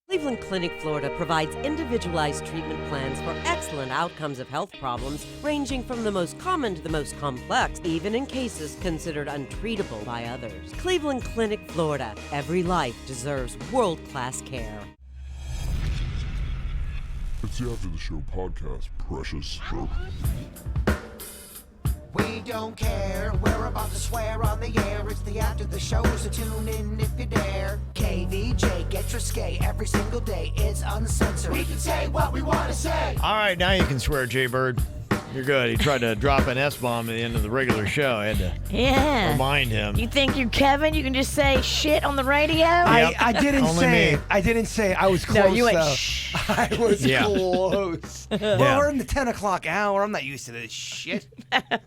Cleveland Clinic, Florida provides individualized treatment plans for excellent outcomes of health problems ranging from the most common to the most complex, even in cases considered untreatable by others. Cleveland Clinic, Florida. Every life deserves world-class care. It's the After the Show podcast, precious. We don't care, we're about to swear on the air. It's the After the Show, so tune in if you dare. KVJ, get your skate every single day. It's uncensored. We can say what we want to say. All right, now you can swear, Jay-Bird. You're good. He tried to drop an S-bomb at the end of the regular show. I had to remind him. You think you're Kevin? You can just say shit on the radio? I didn't Only say. me. I didn't say. I was close. No, you went though. shh. I was close. Well, Yeah. we're in the 10 o'clock hour. I'm not used to this shit.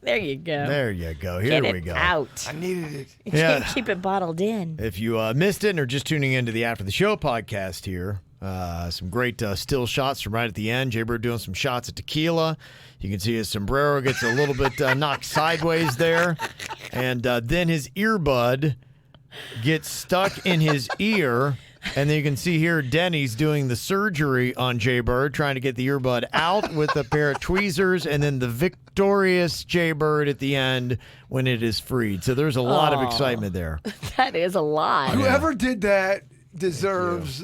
There you go. There you go. Here Get we it go. out. I needed it. You Yeah. can't keep it bottled in. If you missed it and are just tuning into the After the Show podcast here, some great still shots from right at the end. Jay-Bird doing some shots of tequila. You can see his sombrero gets a little bit knocked sideways there. And then his earbud gets stuck in his ear. And then you can see here Denny's doing the surgery on Jay-Bird, trying to get the earbud out with a pair of tweezers, and then the victorious Jay-Bird at the end when it is freed. So there's a lot of excitement there. That is a lot. Whoever did that deserves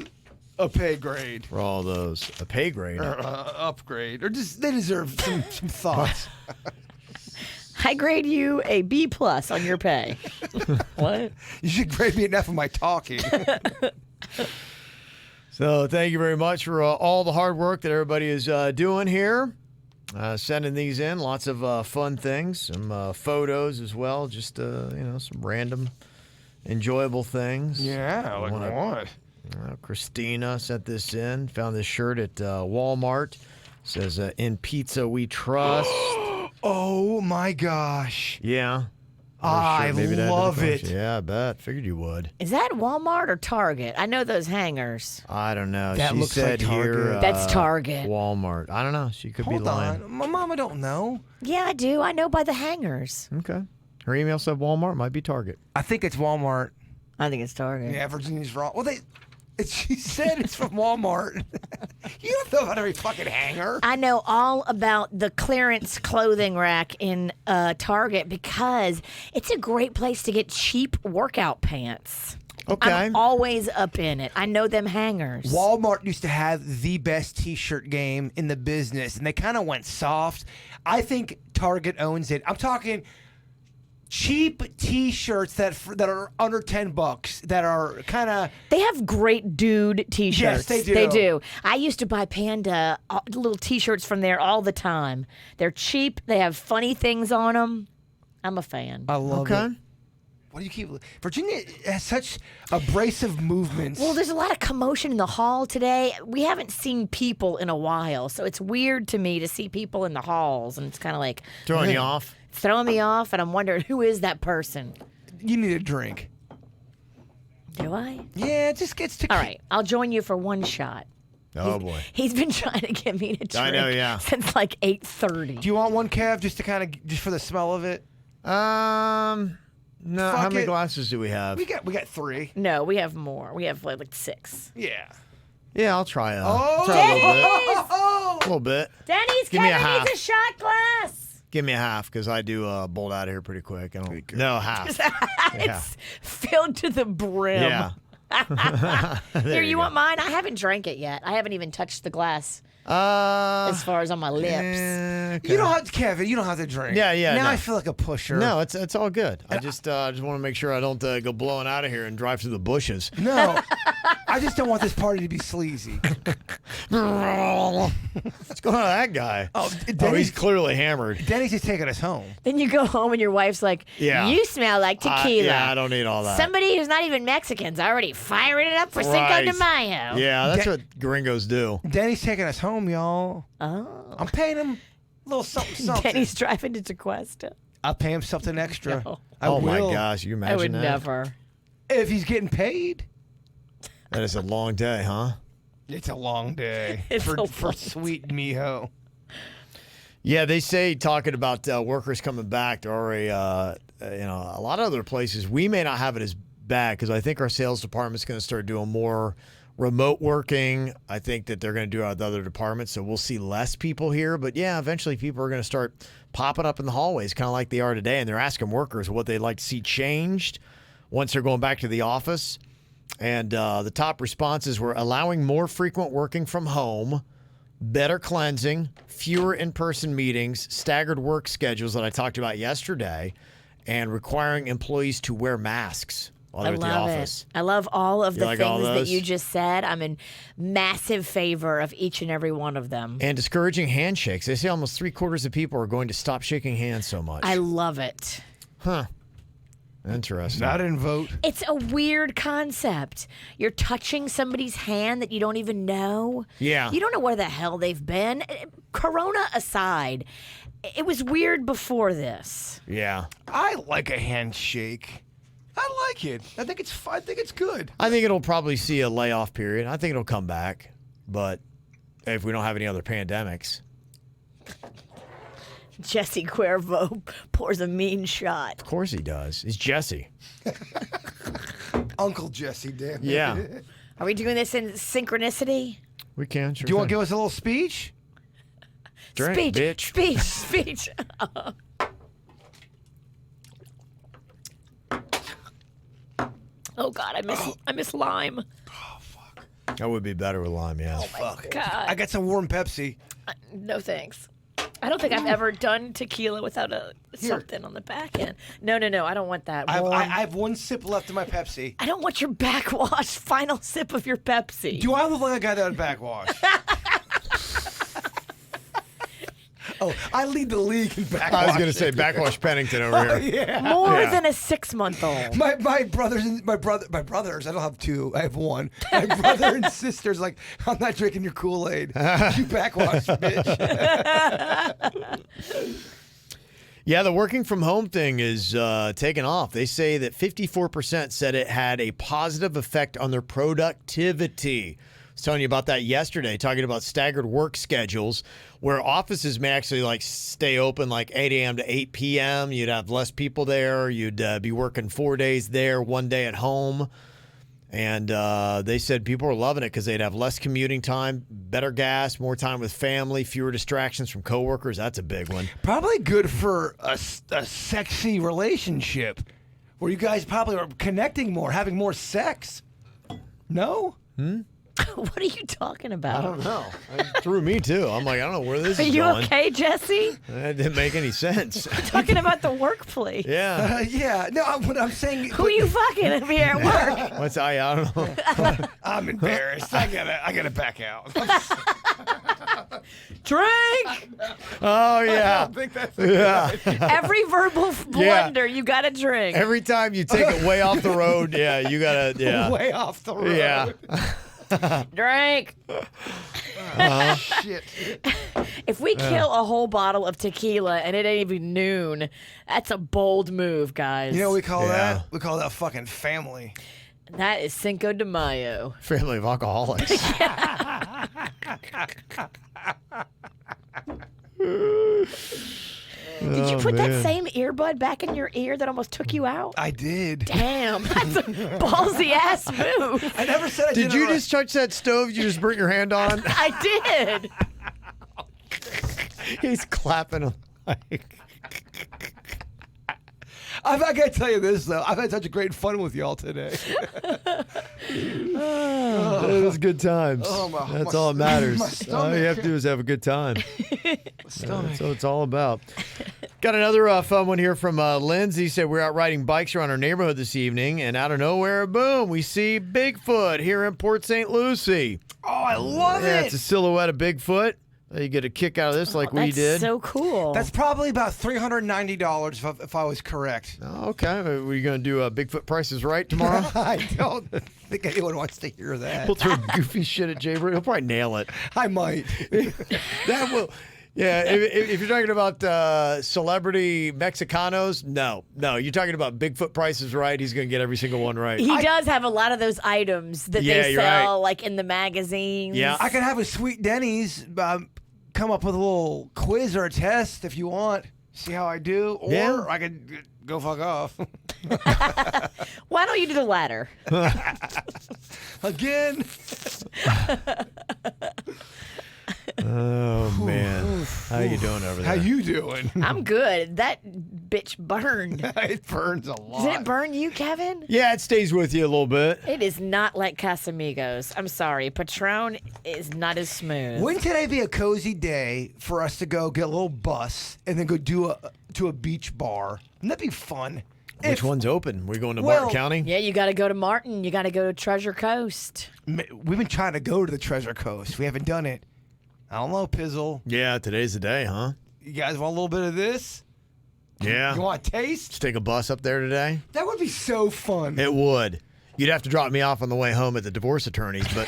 a pay grade. For all those. A pay grade. Or upgrade. Or just they deserve some thoughts. I grade you a B+ on your pay. What? You should grade me enough of my talking. So thank you very much for all the hard work that everybody is doing here. Sending these in. Lots of fun things. Some photos as well. Just, some random enjoyable things. Yeah, like what? Christina sent this in. Found this shirt at Walmart. Says, in pizza we trust. Oh, my gosh. Yeah. I Maybe that love didn't cost it. you. Yeah, I bet. Figured you would. Is that Walmart or Target? I know those hangers. I don't know. That she looks said like Target. here. That's Target. Walmart. I don't know. She could be Hold lying. on. My mama don't know. Yeah, I do. I know by the hangers. Okay. Her email said Walmart. Might be Target. I think it's Walmart. I think it's Target. Yeah, Virginia's wrong. Well, she said it's from Walmart. You don't know about every fucking hanger. I know all about the clearance clothing rack in Target because it's a great place to get cheap workout pants. Okay. I'm always up in it. I know them hangers. Walmart used to have the best T-shirt game in the business, and they kind of went soft. I think Target owns it. I'm talking cheap T-shirts that are under $10 that are kind of. They have great dude T-shirts. Yes, they do. They do. I used to buy Panda little T-shirts from there all the time. They're cheap. They have funny things on them. I'm a fan. I love Okay. it. What do you keep? Virginia has such abrasive movements. Well, there's a lot of commotion in the hall today. We haven't seen people in a while, so it's weird to me to see people in the halls, and it's kind of like Throwing you off. throwing me off, and I'm wondering who is that person. You need a drink. Do I? Yeah, it just gets to. All right, I'll join you for one shot. Oh, boy. He's been trying to get me to drink I know, yeah. since like 8:30. Do you want one, Kev, just to kind of just for the smell of it? No. Fuck How many it. glasses do we have? We got 3. No, we have more. We have like 6. Yeah. Yeah, I'll try a Oh, little bit. A little bit. Denny's, Give me a Kevin half. needs a shot glass. Give me a half because I do bolt out of here pretty quick. I don't. No, half. It's filled to the brim. Yeah. Here, you you want mine? I haven't drank it yet. I haven't even touched the glass as far as on my lips. Okay. You don't have to, Kevin. You don't have to drink. Yeah, Now no. I feel like a pusher. No, it's all good. I just want to make sure I don't go blowing out of here and drive through the bushes. No. I just don't want this party to be sleazy. What's going on with that guy? Oh, he's Denny's, clearly hammered. Denny's is taking us home. Then you go home and your wife's like, Yeah. you smell like tequila. Yeah, I don't need all that. Somebody who's not even Mexican's already firing it up for Cinco Right. de Mayo. Yeah, that's what gringos do. Denny's taking us home, y'all. Oh. I'm paying him a little something, something. Denny's driving to Tequesta. I'll pay him something extra. No. I Oh my will. gosh, you imagine I would that? never. If he's getting paid. That is a long day, huh? It's a long day It's for a for long sweet Miho. Yeah, they say talking about workers coming back. There are a lot of other places. We may not have it as bad because I think our sales department's going to start doing more remote working. I think that they're going to do it with other departments, so we'll see less people here. But yeah, eventually people are going to start popping up in the hallways, kind of like they are today, and they're asking workers what they'd like to see changed once they're going back to the office. And the top responses were allowing more frequent working from home, better cleansing, fewer in-person meetings, staggered work schedules that I talked about yesterday, and requiring employees to wear masks while they're at the office. I love all of the like all things that those? you just said. I'm in massive favor of each and every one of them. And discouraging handshakes. They say almost 3/4 of people are going to stop shaking hands so much. I love it. Huh. Interesting. I didn't vote. It's a weird concept. You're touching somebody's hand that you don't even know. Yeah. You don't know where the hell they've been. Corona aside, it was weird before this. Yeah. I like a handshake. I like it. I think it's fun. I think it's good. I think it'll probably see a layoff period. I think it'll come back. But if we don't have any other pandemics. Jesse Cuervo pours a mean shot. Of course he does. He's Jesse. Uncle Jesse, damn it. Yeah. Are we doing this in synchronicity? We can. Sure Do you want to thing. give us a little speech? Drink, Speech, bitch. speech. Oh God, I miss lime. That would be better with lime, yeah. Fuck. God. I got some warm Pepsi. No thanks. I don't think I've ever done tequila without something on the back end. No, I don't want that. I Warm. have one sip left of my Pepsi. I don't want your backwash. Final sip of your Pepsi. Do I look like a guy that would backwash? Oh, I lead the league in backwash. I was going to say backwash Pennington over here. Yeah. More Yeah. than a 6-month-old. My brothers. I don't have two. I have one. My brother and sisters. Like, I'm not drinking your Kool-Aid. You backwash, bitch. Yeah, the working from home thing is taking off. They say that 54% said it had a positive effect on their productivity. I was telling you about that yesterday, talking about staggered work schedules where offices may actually like stay open like 8 a.m. to 8 p.m. You'd have less people there. You'd be working 4 days there, 1 day at home. And they said people were loving it because they'd have less commuting time, better gas, more time with family, fewer distractions from coworkers. That's a big one. Probably good for a sexy relationship where you guys probably are connecting more, having more sex. No? What are you talking about? I don't know. It threw me too. I'm like, I don't know where this Are is you going. okay, Jesse? That didn't make any sense. Talking about the workplace. Yeah. Yeah. No, what I'm saying. Who are you fucking if you're at work? What's I don't know. I'm embarrassed. I gotta back out. Drink! Oh yeah. I think that's Yeah. Every verbal blunder, you got to drink. Every time you take it way off the road, yeah, you gotta, yeah, way off the road. yeah. Drink. Shit. If we kill a whole bottle of tequila and it ain't even noon, that's a bold move, guys. You know what we call Yeah. that? We call that fucking family. That is Cinco de Mayo. Family of alcoholics. Did you Oh, put man. that same earbud back in your ear that almost took you out? I did. Damn, that's a ballsy ass move. I never said I Did did you it right. just touch that stove? You just burnt your hand on? I did. He's clapping him like. I gotta tell you this though. I've had such a great fun with y'all today. It was good times. Oh, my- That's my all that matters. my All stomach. you have to do is have a good time. Stomach. That's what it's all about. Got another fun one here from Lindsay. Said we're out riding bikes around our neighborhood this evening, and out of nowhere, boom, we see Bigfoot here in Port St. Lucie. Oh, I love Yeah, it. it's a silhouette of Bigfoot. You get a kick out of this like we That's did. so cool. That's probably about $390 if I was correct. Oh, okay. Are we going to do Bigfoot Prices Right tomorrow? I don't think anyone wants to hear that. We'll throw goofy shit at Jaybird. He'll probably nail it. I might. That will. Yeah, if you're talking about celebrity Mexicanos, no. You're talking about Bigfoot Prices Right. He's going to get every single one right. He does have a lot of those items that Yeah, they you're sell, right. like in the magazines. Yeah. I could have a Sweet Denny's come up with a little quiz or a test if you want. see how I do, or Yeah. I could go fuck off. Why don't you do the latter? Again. Oh man, how you doing over there? How you doing? I'm good. That bitch burned. It burns a lot. Did it burn you, Kevin? Yeah, it stays with you a little bit. It is not like Casamigos. I'm sorry. Patron is not as smooth. Wouldn't today be a cozy day for us to go get a little bus and then go to a beach bar? Wouldn't that be fun? Which one's open? We're going to Well, Martin County? Yeah, you got to go to Martin. You got to go to Treasure Coast. We've been trying to go to the Treasure Coast. We haven't done it. I don't know, Pizzle. Yeah, today's the day, huh? You guys want a little bit of this? Yeah. You want a taste? Let's take a bus up there today. That would be so fun. It would. You'd have to drop me off on the way home at the divorce attorney's, but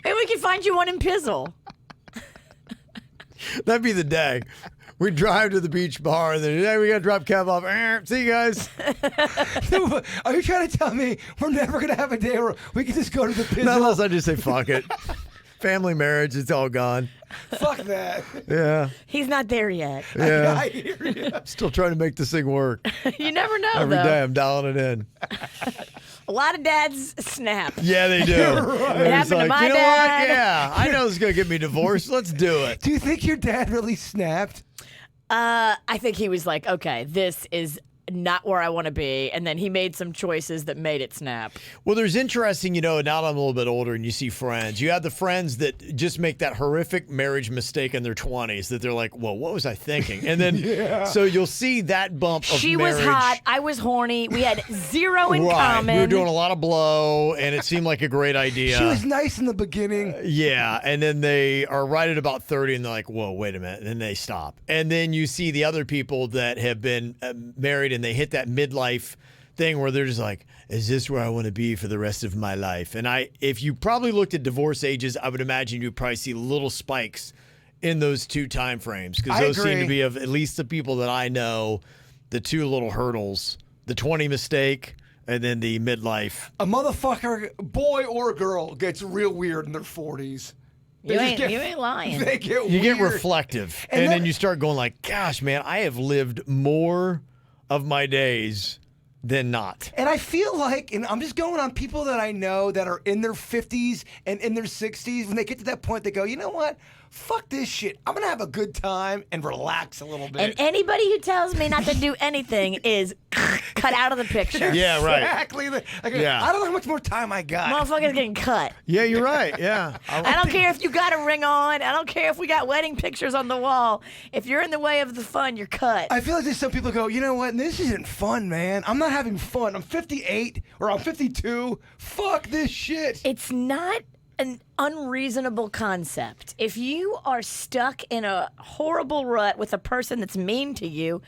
Maybe we can find you one in Pizzle. that'd be the day. We'd drive to the beach bar, and then hey, we got to drop Kev off. See you guys. Are you trying to tell me we're never going to have a day where we can just go to the Pizzle? Not unless I just say fuck it. Family marriage, it's all gone. Fuck that. Yeah. He's not there yet. Yeah. I hear you. Still trying to make this thing work. You never know, Every though. day I'm dialing it in. A lot of dads snap. Yeah, they do. right. It happened to my you know dad. what? Yeah, I know this is going to get me divorced. Let's do it. Do you think your dad really snapped? I think he was like, okay, this is not where I want to be. And then he made some choices that made it snap. Well, there's interesting, now that I'm a little bit older and you see friends. You have the friends that just make that horrific marriage mistake in their 20s that they're like, well, what was I thinking? And then, so you'll see that bump of She marriage. was hot. I was horny. We had zero in Right. common. We were doing a lot of blow, and it seemed like a great idea. She was nice in the beginning. Yeah, and then they are right at about 30, and they're like, whoa, wait a minute. And then they stop. And then you see the other people that have been married, and they hit that midlife thing where they're just like, is this where I want to be for the rest of my life? And if you probably looked at divorce ages, I would imagine you'd probably see little spikes in those two time frames, because I those seem agree. to be, of at least the people that I know, the two little hurdles, the 20 mistake and then the midlife. A motherfucker, boy or girl, gets real weird in their 40s. They You just ain't lying. They get You get weird. reflective, And and then that- you start going like, gosh, man, I have lived more of my days than not. And I feel like, and I'm just going on people that I know that are in their 50s and in their 60s. When they get to that point, they go, you know what? Fuck this shit. I'm going to have a good time and relax a little bit. And anybody who tells me not to do anything is cut out of the picture. Yeah, right. Exactly. Yeah. I don't know how much more time I got. Motherfuckers getting cut. Yeah, you're right. Yeah. I don't care if you got a ring on. I don't care if we got wedding pictures on the wall. If you're in the way of the fun, you're cut. I feel like there's some people go, you know what? This isn't fun, man. I'm not having fun. I'm 58 or I'm 52. Fuck this shit. It's not an unreasonable concept. If you are stuck in a horrible rut with a person that's mean to you,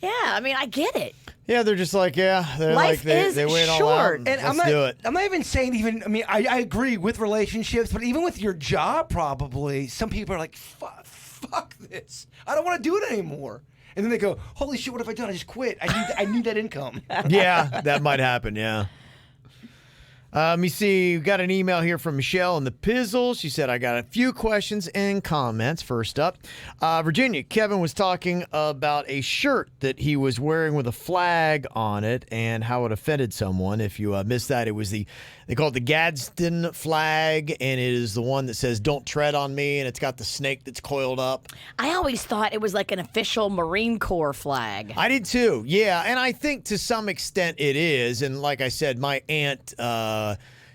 yeah, I mean, I get it. Yeah, they're just like, yeah, they're Life like is they wait all short. out. And Let's I'm not, do it. I'm not even saying even. I mean, I agree with relationships, but even with your job, probably some people are like, fuck this. I don't want to do it anymore. And then they go, holy shit, what have I done? I just quit. I need that income. Yeah, that might happen. Yeah. Let me see. We got an email here from Michelle in the Pizzle. She said, I got a few questions and comments. First up, Virginia, Kevin was talking about a shirt that he was wearing with a flag on it and how it offended someone. If you missed that, it was they call it the Gadsden flag, and it is the one that says, don't tread on me, and it's got the snake that's coiled up. I always thought it was like an official Marine Corps flag. I did too, yeah, and I think to some extent it is. And like I said, my aunt,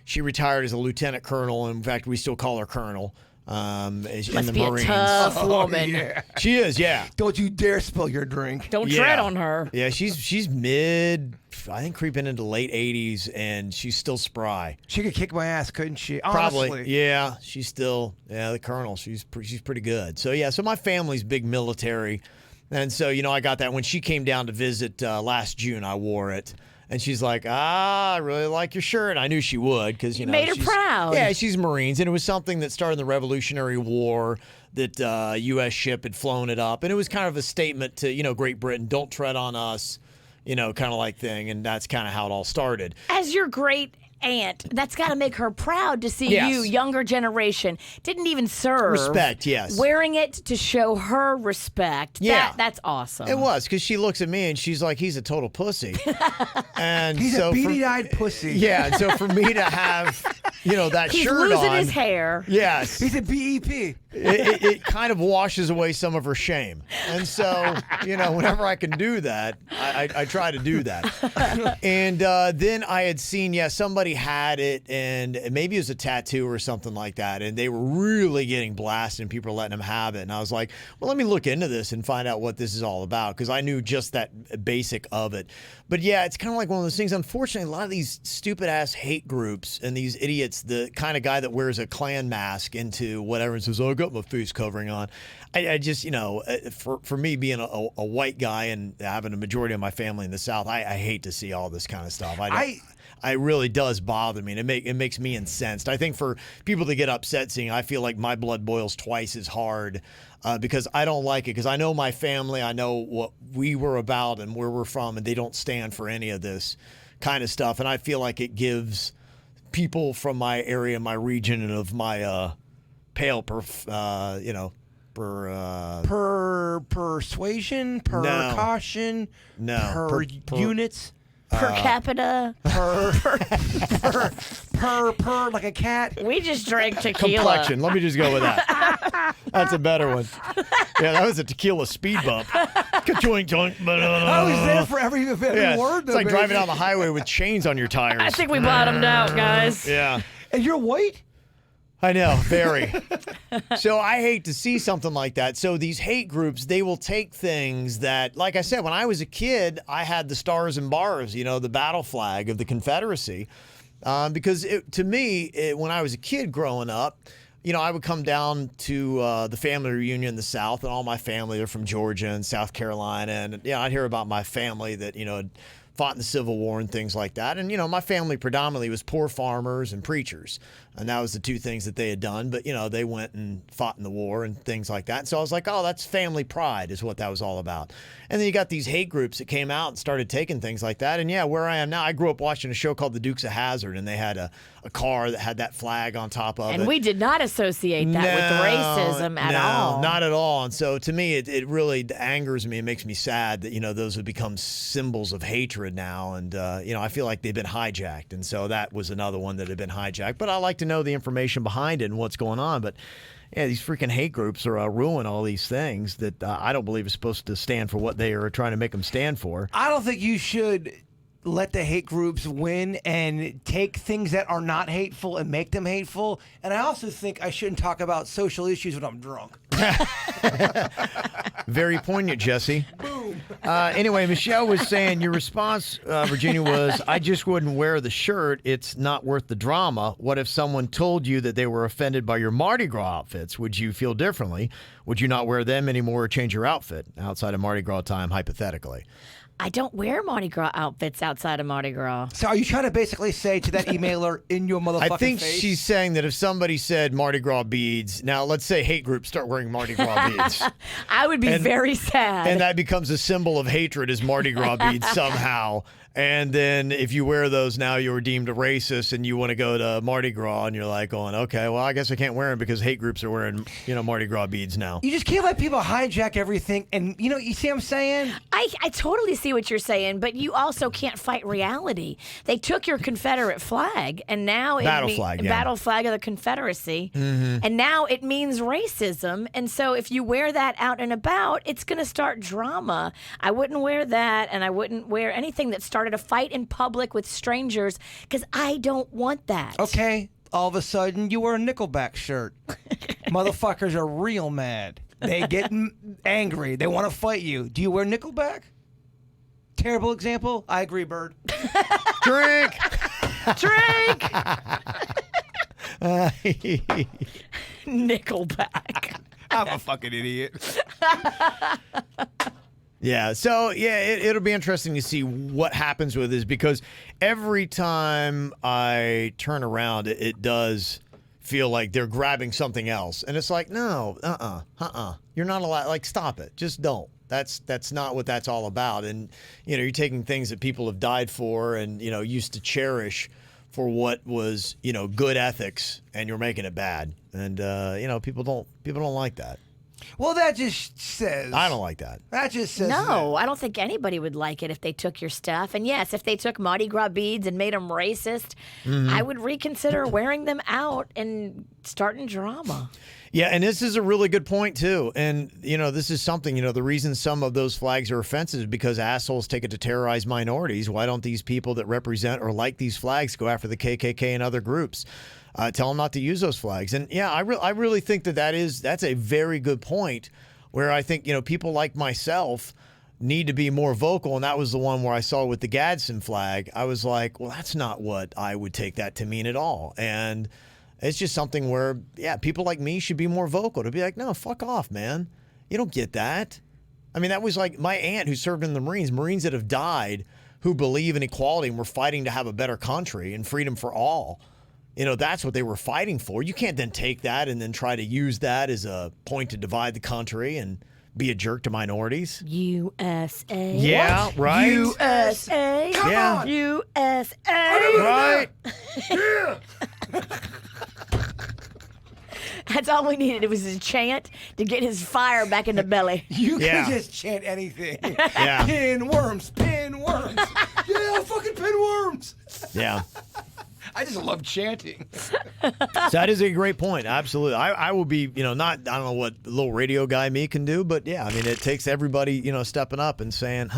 she retired as a lieutenant colonel. In fact, we still call her colonel. In Must the be Marines. a tough woman. Yeah. She is, yeah. Don't you dare spill your drink. Don't Yeah. tread on her. Yeah, she's mid, I think creeping into late 80s, and she's still spry. She could kick my ass, couldn't she? Probably, Honestly. yeah. She's still, the colonel. She's pretty good. So yeah, so my family's big military, and so I got that when she came down to visit last June. I wore it. And she's like, I really like your shirt. I knew she would because, Made her she's- proud. Yeah, she's Marines. And it was something that started in the Revolutionary War that a U.S. ship had flown it up. And it was kind of a statement to, Great Britain, don't tread on us, kind of like thing. And that's kind of how it all started. As your great aunt. That's got to make her proud to see Yes. you, younger generation. Didn't even serve. Respect, yes. Wearing it to show her respect. Yeah. That's awesome. It was, because she looks at me and she's like, he's a total pussy. And He's so a beady-eyed pussy. Yeah, and so for me to have, that He's shirt losing on. his hair. Yes. He's a BEP. It kind of washes away some of her shame. And so, whenever I can do that, I try to do that. And then I had seen, somebody had it, and maybe it was a tattoo or something like that, and they were really getting blasted, and people were letting them have it. And I was like, well, let me look into this and find out what this is all about, because I knew just that basic of it. But yeah, it's kind of like one of those things. Unfortunately, a lot of these stupid-ass hate groups and these idiots, the kind of guy that wears a Klan mask into whatever and says, oh, I got my face covering on. I just, for me being a white guy and having a majority of my family in the South, I hate to see all this kind of stuff. It really does bother me, and it makes me incensed. I think for people to get upset seeing, I feel like my blood boils twice as hard because I don't like it, because I know my family, I know what we were about and where we're from, and they don't stand for any of this kind of stuff. And I feel like it gives people from my area, my region, and of my Persuasion, No. caution, No. per units, Per capita. per like a cat. We just drank tequila. Complexion. Let me just go with that. That's a better one. Yeah, that was a tequila speed bump. Joink, joink. I was there for every Yeah, word. it's like driving down the highway with chains on your tires. I think we bottomed out, guys. Yeah. And you're white? I know, very. So I hate to see something like that. So these hate groups, they will take things that, like I said, when I was a kid, I had the stars and bars, the battle flag of the Confederacy. Because to me, when I was a kid growing up, I would come down to the family reunion in the South, and all my family are from Georgia and South Carolina. And, I'd hear about my family that, had fought in the Civil War and things like that. And, my family predominantly was poor farmers and preachers. And that was the two things that they had done. But, they went and fought in the war and things like that. And so I was like, oh, that's family pride is what that was all about. And then you got these hate groups that came out and started taking things like that. And, where I am now, I grew up watching a show called The Dukes of Hazzard, and they had a car that had that flag on top of it. And we did not associate that with racism at all. No, not at all. And so to me, it really angers me. It makes me sad that, those have become symbols of hatred now. And, I feel like they've been hijacked. And so that was another one that had been hijacked. But I like to know the information behind it and what's going on. But yeah, these freaking hate groups are ruin all these things that I don't believe is supposed to stand for what they are trying to make them stand for. I don't think you should let the hate groups win and take things that are not hateful and make them hateful. And I also think I shouldn't talk about social issues when I'm drunk. Very poignant, Jesse. Anyway, Michelle was saying your response, Virginia, was, I just wouldn't wear the shirt. It's not worth the drama. What if someone told you that they were offended by your Mardi Gras outfits? Would you feel differently? Would you not wear them anymore or change your outfit outside of Mardi Gras time, hypothetically? I don't wear Mardi Gras outfits outside of Mardi Gras. So are you trying to basically say to that emailer in your motherfucking I think face? she's saying that if somebody said Mardi Gras beads, now let's say hate groups start wearing Mardi Gras beads. I would be very sad. And that becomes a symbol of hatred as Mardi Gras beads somehow. And then if you wear those now, you're deemed a racist and you want to go to Mardi Gras and you're like going, okay, well, I guess I can't wear them because hate groups are wearing, Mardi Gras beads now. You just can't let people hijack everything. And, you see what I'm saying? I totally see what you're saying, but you also can't fight reality. They took your Confederate flag, and now Battle flag of the Confederacy, and now it means racism. And so if you wear that out and about, it's going to start drama. I wouldn't wear that, and I wouldn't wear anything that started a fight in public with strangers because I don't want that. Okay, all of a sudden you wear a Nickelback shirt. Motherfuckers are real mad. They get angry. They want to fight you. Do you wear Nickelback? Terrible example. I agree, Bird. Drink! Drink! Nickelback. I'm a fucking idiot. Yeah, so it'll be interesting to see what happens with this because every time I turn around, it does feel like they're grabbing something else. And it's like, no, you're not allowed, like, stop it. Just don't. That's not what that's all about. And, you're taking things that people have died for and, used to cherish for what was, good ethics, and you're making it bad. And people don't like that. Well, that just says I don't like that. That just says No, I don't think anybody would like it if they took your stuff. And yes, if they took Mardi Gras beads and made them racist, I would reconsider wearing them out and starting drama. Yeah, and this is a really good point, too. And, this is something, the reason some of those flags are offensive is because assholes take it to terrorize minorities. Why don't these people that represent or like these flags go after the KKK and other groups? Tell them not to use those flags. And, yeah, I really think that's a very good point where I think, people like myself need to be more vocal. And that was the one where I saw with the Gadsden flag. I was like, well, that's not what I would take that to mean at all. And it's just something where, people like me should be more vocal. To be like, no, fuck off, man. You don't get that. I mean, that was like my aunt who served in the Marines that have died who believe in equality and were fighting to have a better country and freedom for all. That's what they were fighting for. You can't then take that and then try to use that as a point to divide the country and be a jerk to minorities. USA. Yeah, What? right? USA. Come on. USA. Right? Yeah. That's all we needed. It was a chant to get his fire back in the belly. You Yeah. can just chant anything. Yeah. Pin worms. Yeah, fucking pin worms. Yeah. I just love chanting. So that is a great point. Absolutely. I will be, I don't know what little radio guy me can do, but yeah, I mean, it takes everybody, stepping up and saying,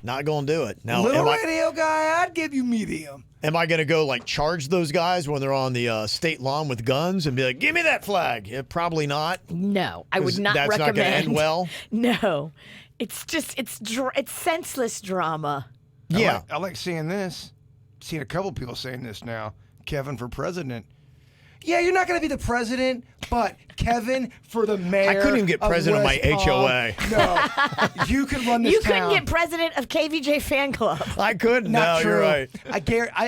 not going to do it. Now, Little radio guy, I'd give you medium. Am I going to go charge those guys when they're on the state lawn with guns and be like, give me that flag? Yeah, probably not. No, I would not That's recommend. not going to end well. No, it's just it's senseless drama. Yeah. I like seeing this. Seen a couple people saying this now. Kevin for president. Yeah, you're not going to be the president, but Kevin for the mayor. I couldn't even get president of my West Palm. HOA. No, you could run this You town. couldn't get president of KVJ fan club. I couldn't. Not No, true. you're right.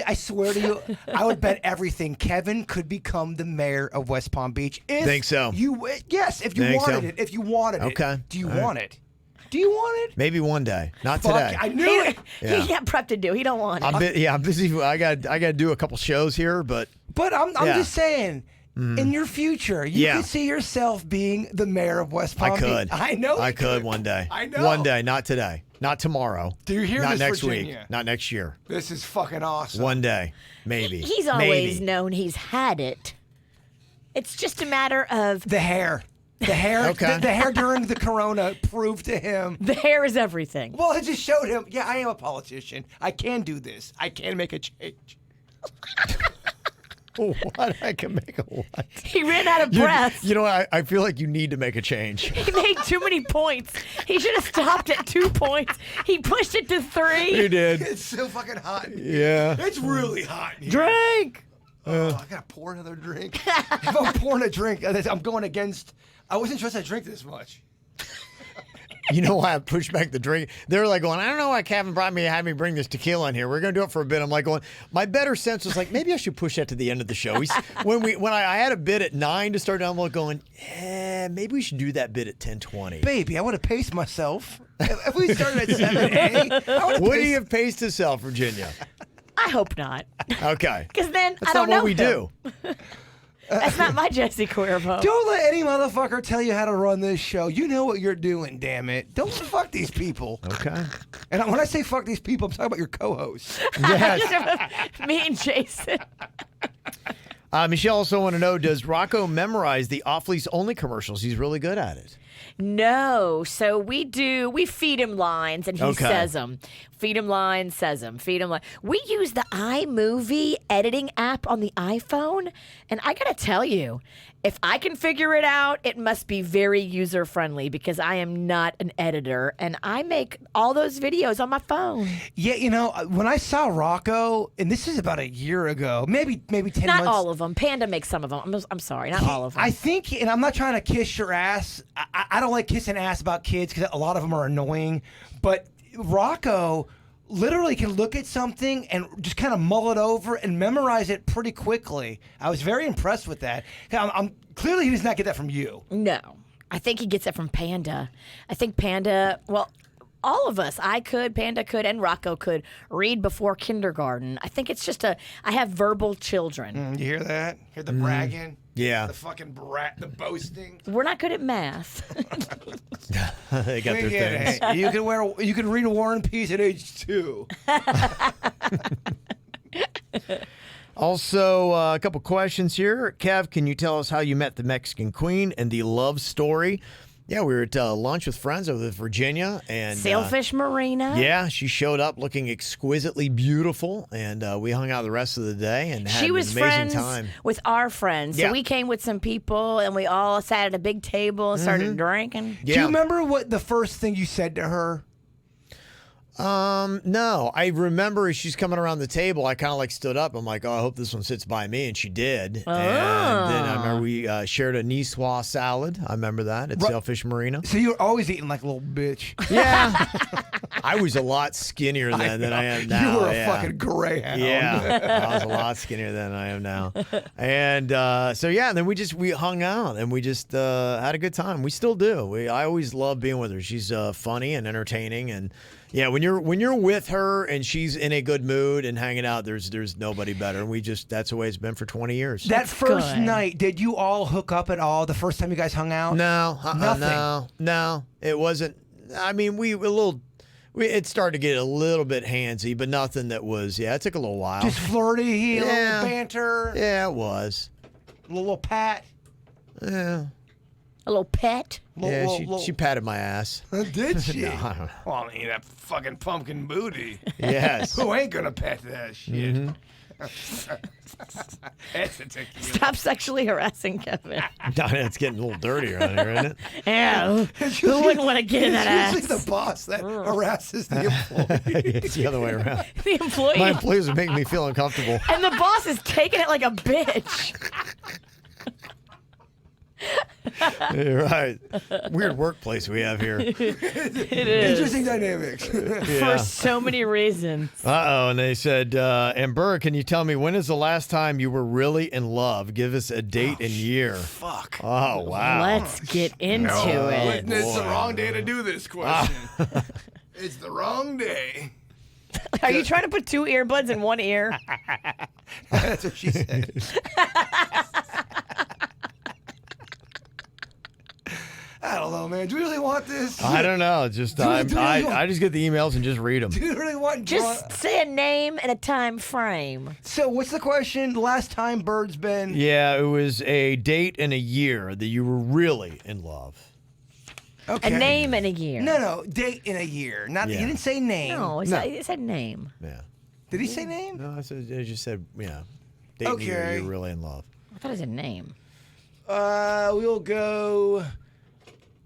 I swear to you, I would bet everything. Kevin could become the mayor of West Palm Beach. If Think so? Yes, if you Think wanted so? it. If you wanted it. Okay. Do you All right. want it? Do you want it? Maybe one day. Not Fuck, today. I knew it. Yeah. He got prep to do. He don't want it. I'm busy. I got to do a couple shows here, but But I'm Yeah. just saying, in your future, you Yeah. could see yourself being the mayor of West Palm I could. Beach. I know I you could one day. I know. One day, not today. Not tomorrow. Do you hear Not this, next Virginia? week. Not next year. This is fucking awesome. One day. Maybe. He's always Maybe. known he's had it. It's just a matter of The hair. The hair. Okay. The hair during the corona proved to him. the hair is everything. Well, it just showed him, I am a politician. I can do this. I can make a change. What? I can make a what? He ran out of breath. I feel like you need to make a change. He made too many points. He should have stopped at 2 points. He pushed it to 3. You did. It's so fucking hot in here. Yeah. It's really hot in here. Drink. Oh, I gotta pour another drink. If I'm pouring a drink, I'm going against. I wasn't supposed to drink this much. You know why I pushed back the drink? They were like going, I don't know why Kevin had me bring this tequila in here. We're going to do it for a bit. I'm like going, my better sense was like, maybe I should push that to the end of the show. When I had a bit at 9 to start down, I'm going, maybe we should do that bit at 10:20. Baby, I would have paced myself. If we started at 7, Would he have paced himself, Virginia? I hope not. Okay. Because then That's I don't not know what we him. do. That's not my Jesse Cuervo. Don't let any motherfucker tell you how to run this show. You know what you're doing, damn it. Don't fuck these people. Okay. And when I say fuck these people, I'm talking about your co-hosts. Yes. Me and Jason. Michelle also want to know, does Rocco memorize the off-lease only commercials? He's really good at it. No. So we feed him lines and he Okay. says them. Feed him lines, says them. Feed him lines. We use the iMovie editing app on the iPhone. And I got to tell you, if I can figure it out, it must be very user friendly because I am not an editor and I make all those videos on my phone. Yeah, when I saw Rocco, and this is about a year ago, maybe 10 Not months. all of them. Panda makes some of them. I'm sorry, not all of them. I think, and I'm not trying to kiss your ass. I don't like kissing ass about kids because a lot of them are annoying. But Rocco literally can look at something and just kind of mull it over and memorize it pretty quickly. I was very impressed with that. I'm clearly he does not get that from you. No. I think he gets it from Panda. I think Panda, well, all of us, I could, Panda could, and Rocco could read before kindergarten. I think it's just I have verbal children. You hear that? Hear the bragging? Yeah. The fucking the boasting. We're not good at math. They got their things. Hey, you can read a War and Peace at age 2. Also, a couple questions here. Kev, can you tell us how you met the Mexican Queen and the love story? Yeah, we were at lunch with friends over in Virginia. And Sailfish Marina. yeah, she showed up looking exquisitely beautiful, and we hung out the rest of the day and had She was an amazing friends time. with our friends. Yeah. So we came with some people, and we all sat at a big table and started drinking. Yeah. Do you remember what the first thing you said to her? No, I remember as she's coming around the table, I kind of like stood up. I'm like, oh, I hope this one sits by me. And she did. And then I remember we shared a niçoise salad. I remember that at Sailfish Marina. So you were always eating like a little bitch. Yeah. I was a lot skinnier then than I am now. You were a fucking greyhound. Yeah, I was a lot skinnier than I am now. And so, yeah, and then we hung out and we just had a good time. We still do. I always love being with her. She's funny and entertaining. And yeah, when you're with her and she's in a good mood and hanging out, there's nobody better. And that's the way it's been for 20 years. That first good. night, did you all hook up at all the first time you guys hung out? No, no, it wasn't. I mean, it started to get a little bit handsy, but nothing that was. Yeah, it took a little while. Just flirty, a Yeah. little banter, Yeah, it was. a little pat. Yeah, A little pet. she patted my ass. Did she? No, I don't know. Well, I mean, that fucking pumpkin booty. Yes. Who ain't gonna pet that shit? Mm-hmm. That's a tequila. Stop sexually harassing Kevin. It's getting a little dirty around here, isn't it? Yeah. Who wouldn't want to get in that It's ass? usually the boss that harasses the employee. It's the other way around. The employee. My employees are making me feel uncomfortable. And the boss is taking it like a bitch. You're right. Weird workplace we have here. It is. Interesting dynamics. For so many reasons. And they said, and Burr, can you tell me when is the last time you were really in love? Give us a date and year. Fuck. Oh, wow. Let's get into it. It's the wrong day to do this question. It's the wrong day. Are you trying to put 2 earbuds in one ear? That's what she said. I don't know, man. Do we really want this? I don't know. Just I just get the emails and just read them. Do you really want Just say a name and a time frame. So what's the question? Last time Bird's been... Yeah, it was a date and a year that you were really in love. Okay. A name and a year. No. Date in a year. Not. Yeah. You didn't say name. No, it said name. Yeah. Did he say name? No, I just said, yeah. Date and a year, Okay. you're really in love. I thought it said name. We'll go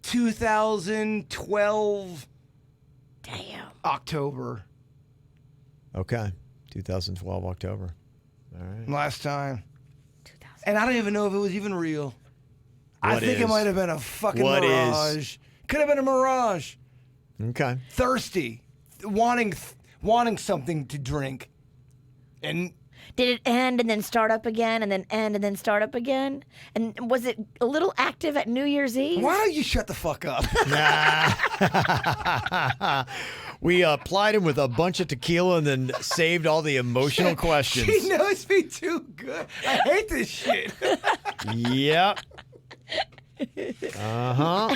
2012 Damn. October. Okay. 2012 October. All right. Last time. And I don't even know if it was even real. I What think it is? might have been a fucking What is? mirage. Could have been a mirage. Okay. Thirsty, wanting something to drink, and Did it end and then start up again and then end and then start up again? And was it a little active at New Year's Eve? why don't you shut the fuck up? We plied him with a bunch of tequila and then saved all the emotional questions. She knows me too good. I hate this shit. Yep. Uh-huh.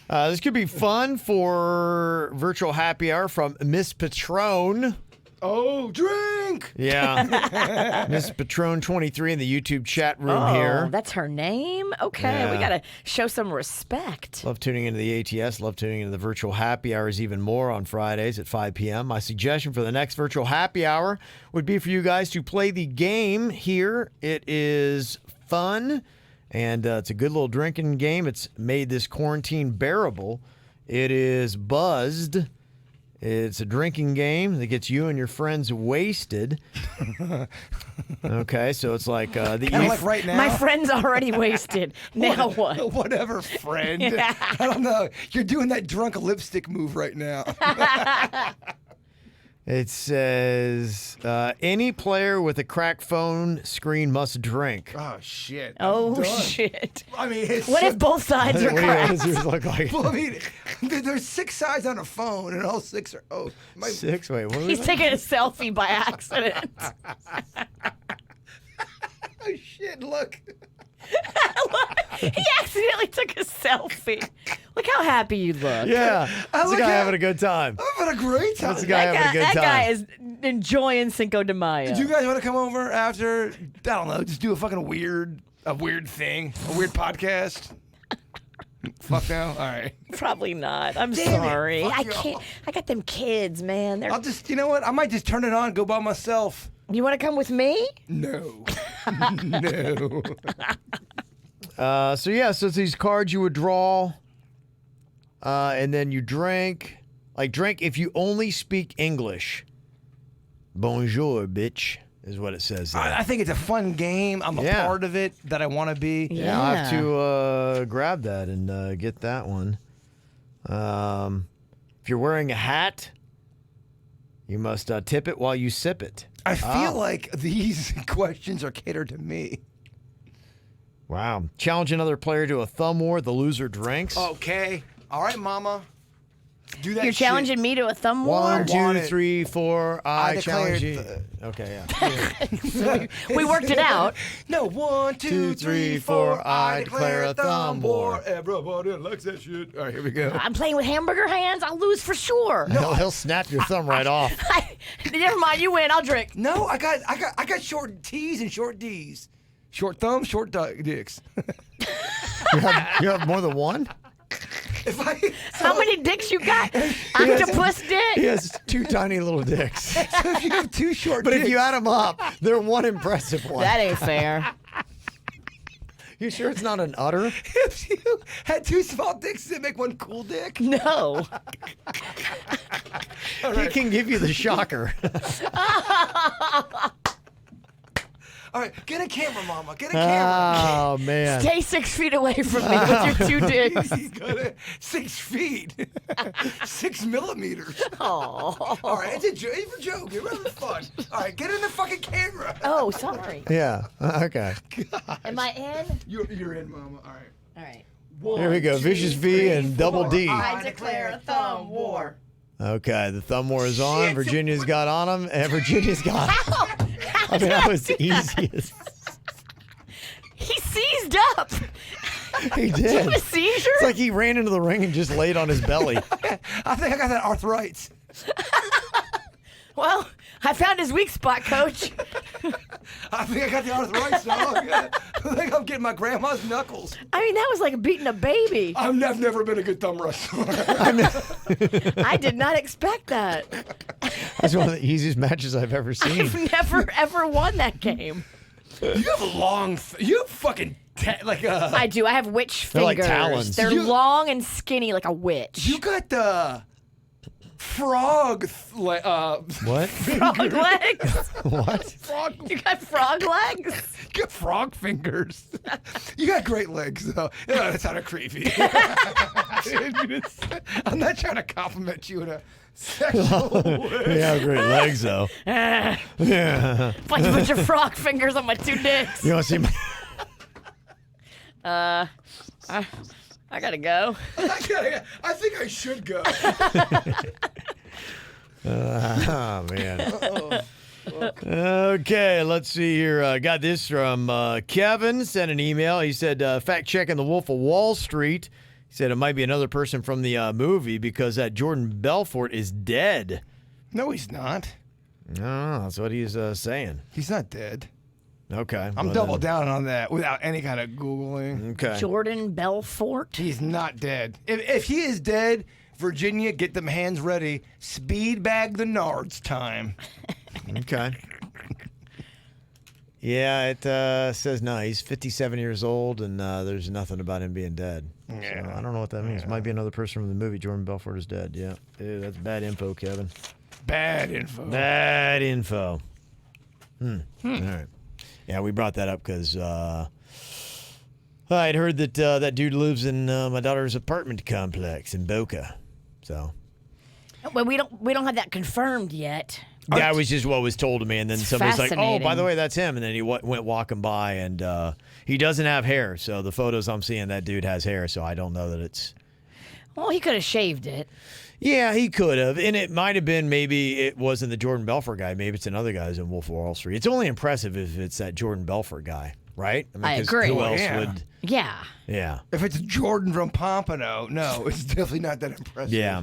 This could be fun for virtual happy hour from Miss Patron. Oh, drink. Yeah. Miss Patron 23 in the YouTube chat room here. That's her name? Okay, we Yeah. got to show some respect. Love tuning into the ATS. Love tuning into the virtual happy hours even more on Fridays at 5 p.m. My suggestion for the next virtual happy hour would be for you guys to play the game here. It is fun, and it's a good little drinking game. It's made this quarantine bearable. It is Buzzed. It's a drinking game that gets you and your friends wasted. Okay, so it's like the Kind of like right now. My friend's already wasted. Now what? Whatever, friend. I don't know. You're doing that drunk lipstick move right now. It says any player with a cracked phone screen must drink. Oh shit. Oh shit. I mean, it's What if both sides are What cracked? does yours look like? Well, I mean, there's 6 sides on a phone, and all 6 are. Oh, my. 6? Wait, what was He's that? taking a selfie by accident. Oh shit! Look. He accidentally took a selfie. Look how happy you look. Yeah, that's a look guy at- having a good time. I'm having a great time. That's a guy having a good That time. guy is enjoying Cinco de Mayo. Do you guys want to come over after? I don't know. Just do a fucking weird thing, a weird podcast. Fuck no. All right. Probably not. I'm Damn it. sorry. Fuck I y'all. can't. I got them kids, man. They're. I'll just. You know what? I might just turn it on, and go by myself. You want to come with me? No. No. So it's these cards you would draw, and then you drink. Like drink if you only speak English. Bonjour, bitch, is what it says there. I think it's a fun game. I'm a Yeah. part of it that I want to be. Yeah, I'll have to grab that and get that one. If you're wearing a hat, you must tip it while you sip it. I feel like these questions are catered to me. Wow. Challenge another player to a thumb war. The loser drinks. Okay. All right, Mama. Do that. You're shit. challenging me to a thumb war? 1, want 2, it. 3, 4. I declare challenge you. Okay, yeah. We worked it out. No, 1, 2, 3, 4. I declare a thumb war. Everybody likes that shit. All right, here we go. I'm playing with hamburger hands. I'll lose for sure. He'll snap your thumb right off. Never mind. You win. I'll drink. No, I got short T's and short D's. Short thumbs, short dicks. You have more than one? If I How many dicks you got? Octopus He dick. has 2 tiny little dicks. if you have 2 short But dicks, if you add them up, they're one impressive one. That ain't fair. You sure it's not an udder? if you had 2 small dicks, does it make one cool dick? No. He can give you the shocker. All right, get a camera, Mama. Get a camera. Oh, man. Stay 6 feet away from me with your 2 dicks. You got it. 6 feet. 6 millimeters. Oh. All right, it's a joke. You're having fun. All right, get in the fucking camera. Oh, sorry. Yeah. Okay. Am I in? You're in, Mama. All right. All right. Here we go. Vicious V and Double D. I declare a thumb war. Okay, the thumb war is on. Virginia's got on him, and Virginia's got. I mean, that was the easiest. He seized up. He Did you did. have a seizure? It's like he ran into the ring and just laid on his belly. I think I got that arthritis. Well, I found his weak spot, Coach. I think I got the arthritis now. I think I'm getting my grandma's knuckles. I mean, that was like beating a baby. I've never been a good thumb wrestler. I did not expect that. That's one of the easiest matches I've ever seen. I've never, ever won that game. You have a long, you have fucking, I do. I have witch They're like fingers. talons. They're You- long and skinny like a witch. you got the frog, What? Frog legs? What? frog, You got frog legs? you got frog fingers. You got great legs, though. Yeah, that sounded creepy. I'm not trying to compliment you in a sexual way. You have great legs, though. Yeah. Why'd you put your frog fingers on my 2 dicks? You want to see my. I gotta go. I think I should go. Oh, man. Okay, let's see here. Got this from Kevin. Sent an email. He said, fact checking the Wolf of Wall Street. He said it might be another person from the movie because that Jordan Belfort is dead. No, he's not. No, that's what he's saying. He's not dead. Okay. I'm well double then. down on that without any kind of Googling. Okay. Jordan Belfort? He's not dead. If he is dead, Virginia, get them hands ready. Speed bag the nards time. Okay. Yeah, it says no. He's 57 years old, and there's nothing about him being dead. Yeah. So I don't know what that means. Might be another person from the movie. Jordan Belfort is dead. Yeah. Ew, that's bad info, Kevin. Bad info. Bad info. All right. Yeah, we brought that up because I'd heard that that dude lives in my daughter's apartment complex in Boca. So. Well, we don't have that confirmed yet. That was just what was told to me, and then somebody's like, "Oh, by the fascinating. way, that's him." And then he went walking by, and he doesn't have hair. So the photos I'm seeing, that dude has hair. So I don't know that it's. Well, he could have shaved it. Yeah, he could have, and it might have been. Maybe it wasn't the Jordan Belfort guy. Maybe it's another guy who's in Wolf of Wall Street. It's only impressive if it's that Jordan Belfort guy, right? I 'cause agree. Who else Yeah. would? Yeah. Yeah, If it's Jordan from Pompano, no, it's definitely not that impressive. yeah.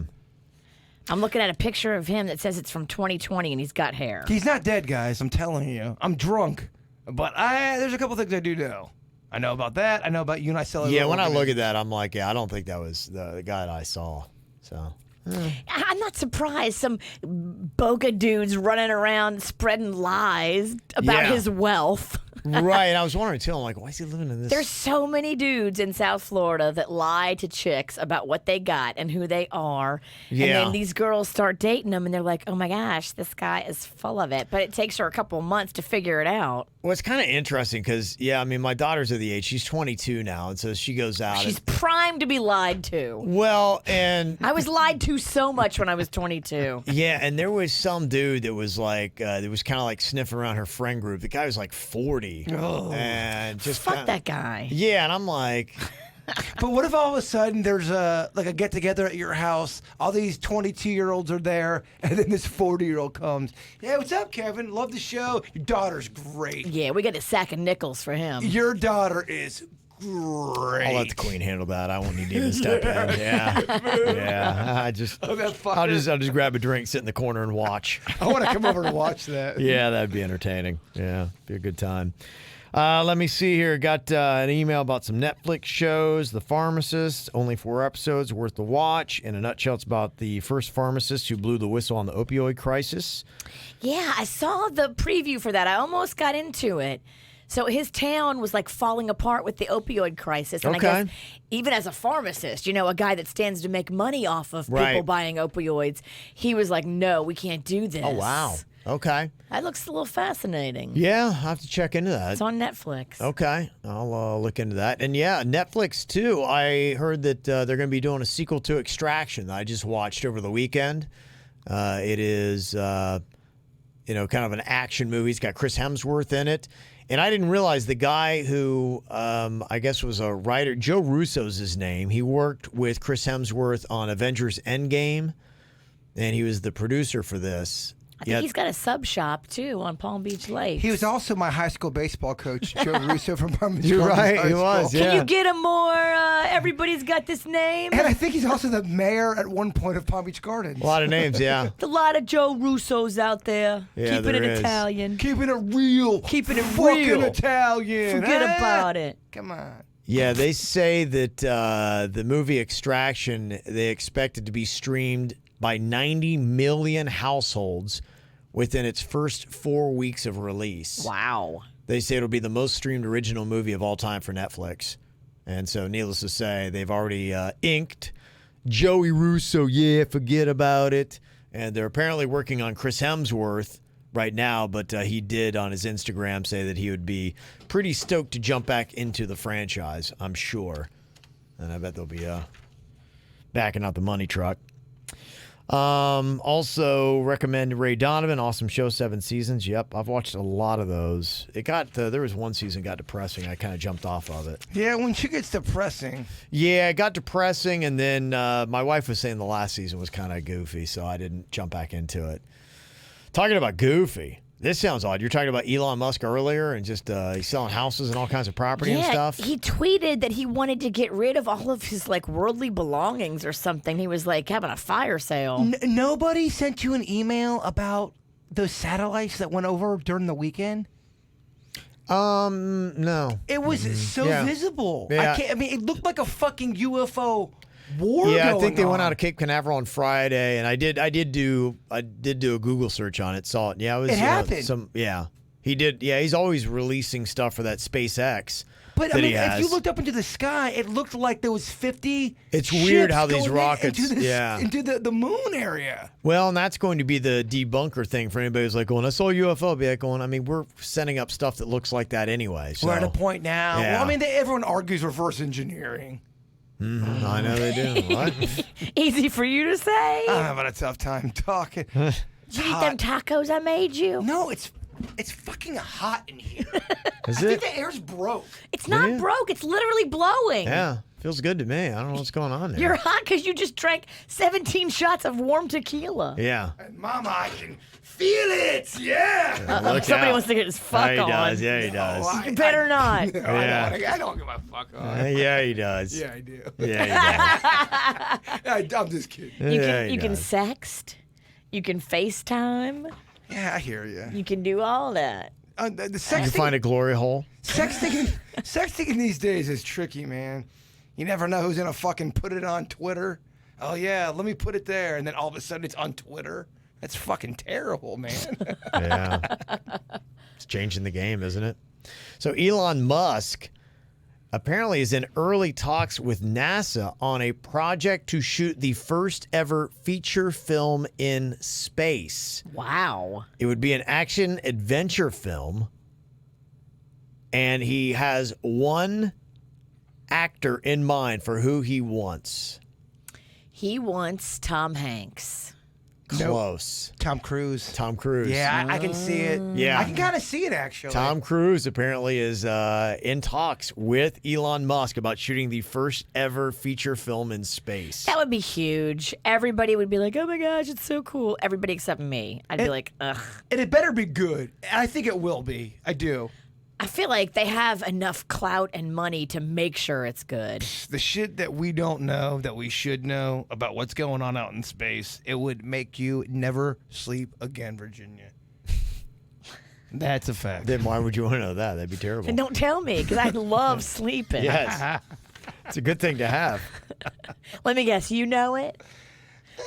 I'm looking at a picture of him that says it's from 2020 and he's got hair. He's not dead, guys. I'm telling you. I'm drunk, but there's a couple things I do know. I know about that. I know about unicellular. Yeah, when I look at organisms. that, I'm like, yeah, I don't think that was the guy that I saw. So I'm not surprised some boga dudes running around spreading lies about Yeah. his wealth. right, and I was wondering too. I'm like, why is he living in this? There's so many dudes in South Florida that lie to chicks about what they got and who they are. Yeah. And then these girls start dating them and they're like, oh my gosh, this guy is full of it. But it takes her a couple of months to figure it out. Well, it's kind of interesting because, yeah, I mean, my daughter's of the age. She's 22 now, and so she goes out. She's and, primed to be lied to. well, and I was lied to so much when I was 22. yeah, and there was some dude that was like, that was kind of like sniffing around her friend group. The guy was like 40, and just Fuck kinda, that guy. Yeah, and I'm like, But what if all of a sudden there's a get together at your house? All these 22-year-olds are there, and then this 40-year-old comes. Yeah, what's up, Kevin? Love the show. Your daughter's great. Yeah, we got a sack of nickels for him. Your daughter is great. I'll let the queen handle that. I won't need to even step in. Yeah, yeah. I'll just grab a drink, sit in the corner, and watch. I want to come over and watch that. Yeah, that'd be entertaining. Yeah, be a good time. Let me see here. Got an email about some Netflix shows. The Pharmacist, only 4 episodes, worth the watch. In a nutshell, it's about the first pharmacist who blew the whistle on the opioid crisis. Yeah, I saw the preview for that. I almost got into it. So his town was like falling apart with the opioid crisis. And Okay. I guess even as a pharmacist, you know, a guy that stands to make money off of people Right. buying opioids, he was like, no, we can't do this. Oh, wow. Okay. That looks a little fascinating. Yeah, I'll have to check into that. It's on Netflix. Okay, I'll look into that. And yeah, Netflix too. I heard that they're going to be doing a sequel to Extraction that I just watched over the weekend. It is, kind of an action movie. It's got Chris Hemsworth in it. And I didn't realize the guy who I guess was a writer, Joe Russo's his name. He worked with Chris Hemsworth on Avengers Endgame, and he was the producer for this. I think he's got a sub shop too on Palm Beach Lake. He was also my high school baseball coach, Joe Russo from Palm Beach. You're Gardens right, High he School. was, yeah. Can you get him more? Everybody's got this name. And I think he's also the mayor at one point of Palm Beach Gardens. A lot of names, yeah. A lot of Joe Russos out there. Yeah, keeping it there is. Italian. Keeping it real. Keeping it fucking real. Italian. Forget huh? about it. Come on. Yeah, they say that the movie Extraction, they expect it to be streamed by 90 million households within its first 4 weeks of release. Wow. They say it'll be the most streamed original movie of all time for Netflix. And so, needless to say, they've already inked Joey Russo. Yeah, forget about it. And they're apparently working on Chris Hemsworth right now, but he did on his Instagram say that he would be pretty stoked to jump back into the franchise, I'm sure. And I bet they'll be backing out the money truck. Also recommend Ray Donovan, awesome show, 7 seasons. Yep, I've watched a lot of those. It got there was one season got depressing. I kind of jumped off of it. Yeah, when she gets depressing. Yeah, it got depressing, and then my wife was saying the last season was kind of goofy, so I didn't jump back into it. Talking about goofy. This sounds odd. You're talking about Elon Musk earlier and just he's selling houses and all kinds of property and stuff. He tweeted that he wanted to get rid of all of his like worldly belongings or something. He was like having a fire sale. Nobody sent you an email about those satellites that went over during the weekend? No. It was so Yeah. visible. Yeah. It looked like a fucking UFO war Yeah, I going think they went on. out of Cape Canaveral on Friday, and I did do a Google search on it. Saw it. Yeah, it was. It happened. He did. Yeah, he's always releasing stuff for that SpaceX. But that I mean, he if has. you looked up into the sky, it looked like there was 50. It's weird ships how these going rockets- into yeah. into the moon area. Well, and that's going to be the debunker thing for anybody who's like going, I saw a UFO. Be like going, I mean, we're sending up stuff that looks like that anyway. So. We're at a point now. Yeah. Well, I mean, everyone argues reverse engineering. I know they do. What? Easy for you to say. I'm having a tough time talking. Did you eat them tacos I made you? No, it's fucking hot in here. Is I think it? the air's broke. It's not broke. It's literally blowing. Yeah, feels good to me. I don't know what's going on there. You're hot because you just drank 17 shots of warm tequila. Yeah. And Mama, I can feel it. Yeah. Look Somebody out. wants to get his fuck He on. does. Yeah, he does. Oh, You better not. I don't get my fuck on. Yeah, he does. Yeah, I do. Yeah, he does. I'm just kidding. You Yeah, can he you can does. sext. You can FaceTime. Yeah, I hear you. You can do all that. The You can sexting, find a glory hole. sexting these days is tricky, man. You never know who's gonna fucking put it on Twitter. Oh yeah, let me put it there, and then all of a sudden it's on Twitter. That's fucking terrible, man. Yeah. It's changing the game, isn't it? So Elon Musk apparently is in early talks with NASA on a project to shoot the first ever feature film in space. Wow. It would be an action adventure film. And he has one actor in mind for who he wants. He wants Tom Hanks. Close. Tom Cruise. Tom Cruise. Yeah, I can see it. Yeah. I can kind of see it actually. Tom Cruise apparently is in talks with Elon Musk about shooting the first ever feature film in space. That would be huge. Everybody would be like, oh my gosh, it's so cool. Everybody except me. I'd be like, ugh. And it better be good. And I think it will be. I do. I feel like they have enough clout and money to make sure it's good. The shit that we don't know that we should know about what's going on out in space, it would make you never sleep again, Virginia. That's a fact. Then why would you want to know that? That'd be terrible. And don't tell me, because I love sleeping. Yes. It's a good thing to have. Let me guess, you know it?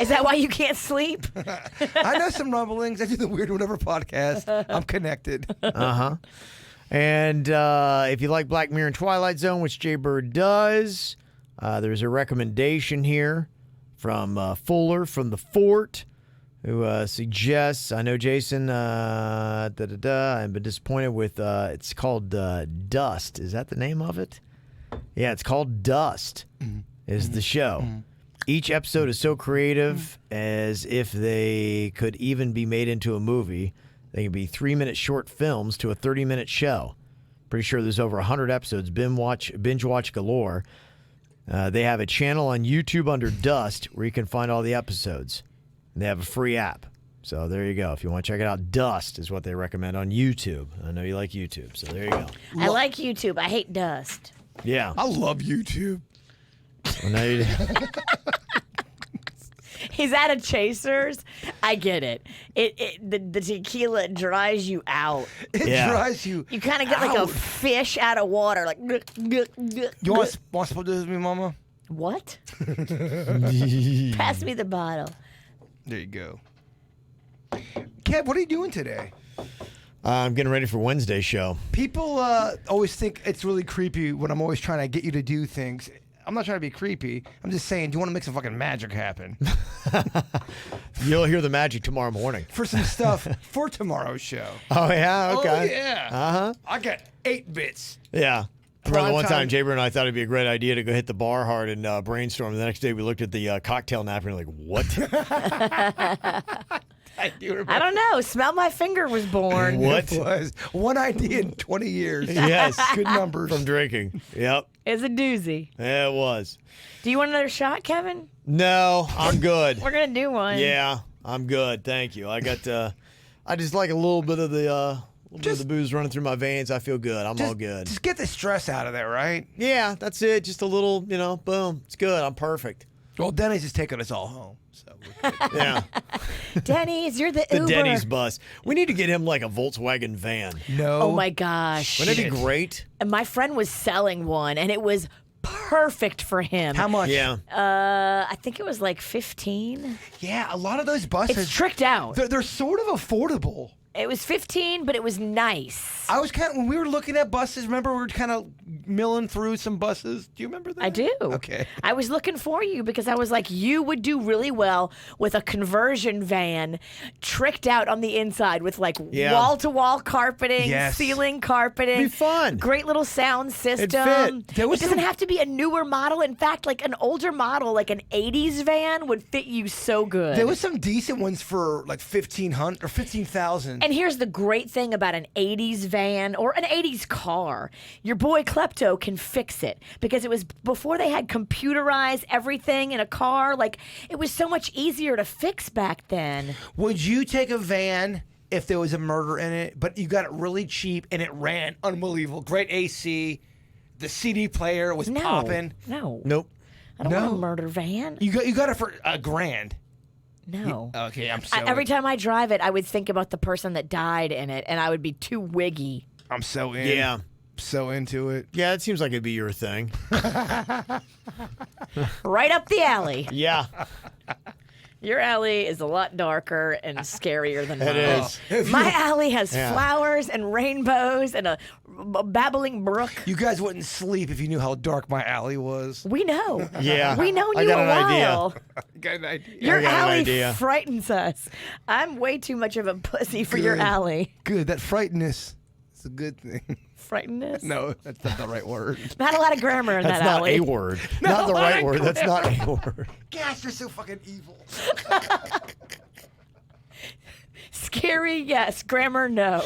Is that why you can't sleep? I know some rumblings. I do the Weird Whatever podcast. I'm connected. Uh-huh. And if you like Black Mirror and Twilight Zone, which Jay Bird does, there's a recommendation here from Fuller from the Fort, who suggests, I know Jason, I've been disappointed with, it's called Dust. Is that the name of it? Yeah, it's called Dust, is the show. Each episode is so creative as if they could even be made into a movie. They can be 3-minute short films to a 30-minute show. Pretty sure there's over 100 episodes. Binge watch galore. They have a channel on YouTube under Dust where you can find all the episodes. And they have a free app. So there you go. If you want to check it out, Dust is what they recommend on YouTube. I know you like YouTube, so there you go. I like YouTube. I hate dust. Yeah. I love YouTube. Well, now you He's at a Chasers. I get it. The tequila dries you out. It Yeah. dries you. You kind of get like a out. fish out of water. Like, You want to split this with me, Mama? what? Pass me the bottle. There you go. Kev, what are you doing today? I'm getting ready for Wednesday's show. People always think it's really creepy when I'm always trying to get you to do things. I'm not trying to be creepy. I'm just saying, do you want to make some fucking magic happen? You'll hear the magic tomorrow morning. For some stuff for tomorrow's show. Oh, yeah? Okay. Oh, yeah. Uh-huh. I got 8 bits. Yeah. I remember Prime one time. time, Jaber and I thought it'd be a great idea to go hit the bar hard and brainstorm. The next day, we looked at the cocktail napkin and we're like, what? I do remember. I don't know. Smell My Finger was born. What? It was one idea in 20 years. Yes. Good numbers. From drinking. Yep. It's a doozy. Yeah, it was. Do you want another shot, Kevin? No, I'm good. We're going to do one. Yeah, I'm good. Thank you. I got, I just like a little bit of the booze running through my veins. I feel good. I'm all good. Just get the stress out of there, right? Yeah, that's it. Just a little, boom. It's good. I'm perfect. Well, Denny's is taking us all home. So we're good. Yeah. Denny's, you're the The Uber. Denny's bus. We need to get him like a Volkswagen van. No. Oh, my gosh. Wouldn't that be Shit. great? And my friend was selling one, and it was perfect for him. How much? Yeah. I think it was like 15. Yeah, a lot of those buses. It's tricked out. They're sort of affordable. It was 15, but it was nice. I was when we were looking at buses, remember we were kind of milling through some buses. Do you remember that? I do. Okay. I was looking for you because I was like, you would do really well with a conversion van tricked out on the inside with like wall-to-wall carpeting, ceiling carpeting. Be fun. Great little sound system. It fit. It doesn't have to be a newer model. In fact, like an older model, like an 80s van would fit you so good. There was some decent ones for like 1,500 or 15,000. And here's the great thing about an 80s van or an 80s car. Your boy Klepto can fix it because it was before they had computerized everything in a car. Like, it was so much easier to fix back then. Would you take a van if there was a murder in it, but you got it really cheap and it ran unbelievable? Great AC. The CD player was popping. No. Nope. I don't want a murder van. You got it for $1,000. No. Okay, I'm so every time I drive it, I would think about the person that died in it, and I would be too wiggy. I'm so in. Yeah. So into it. Yeah, it seems like it'd be your thing. Right up the alley. Yeah. Your alley is a lot darker and scarier than mine. It is. My alley has flowers and rainbows and a babbling brook. You guys wouldn't sleep if you knew how dark my alley was. We know. Yeah. We know I you got a an while. Got an idea. Your I got an alley idea. frightens us. I'm way too much of a pussy for your Good. alley. Good. That frightenness is a good thing. Frightenness? No, that's not the right word. Not a lot of grammar in That's that not alley. a word. Not the right word. That's not a word. Gosh, you're so fucking evil. Scary, yes. Grammar, no.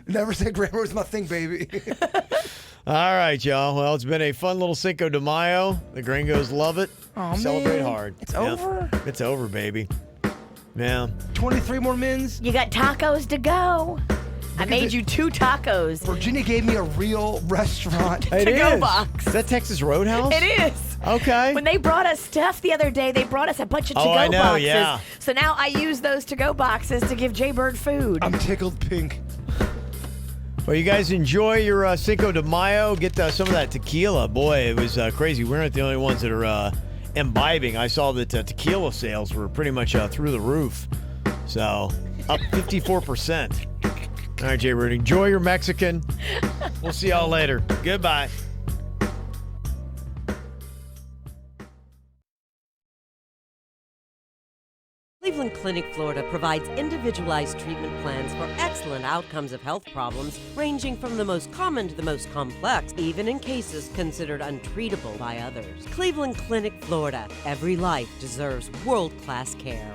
Never said grammar was my thing, baby. All right, y'all. Well, it's been a fun little Cinco de Mayo. The gringos love it. Aw, Celebrate man. hard. It's over? It's over, baby. Yeah. 23 more mins. You got tacos to go. I made you 2 tacos. Virginia gave me a real restaurant. It To-go is. box. Is that Texas Roadhouse? It is. Okay. When they brought us stuff the other day, they brought us a bunch of to-go I know, boxes. yeah. So now I use those to-go boxes to give Jaybird food. I'm tickled pink. Well, you guys enjoy your Cinco de Mayo. Get some of that tequila. Boy, it was crazy. We're not the only ones that are imbibing. I saw that tequila sales were pretty much through the roof. So, up 54%. All right, Jaybird, enjoy your Mexican. We'll see y'all later. Goodbye. Cleveland Clinic, Florida provides individualized treatment plans for excellent outcomes of health problems ranging from the most common to the most complex, even in cases considered untreatable by others. Cleveland Clinic, Florida. Every life deserves world-class care.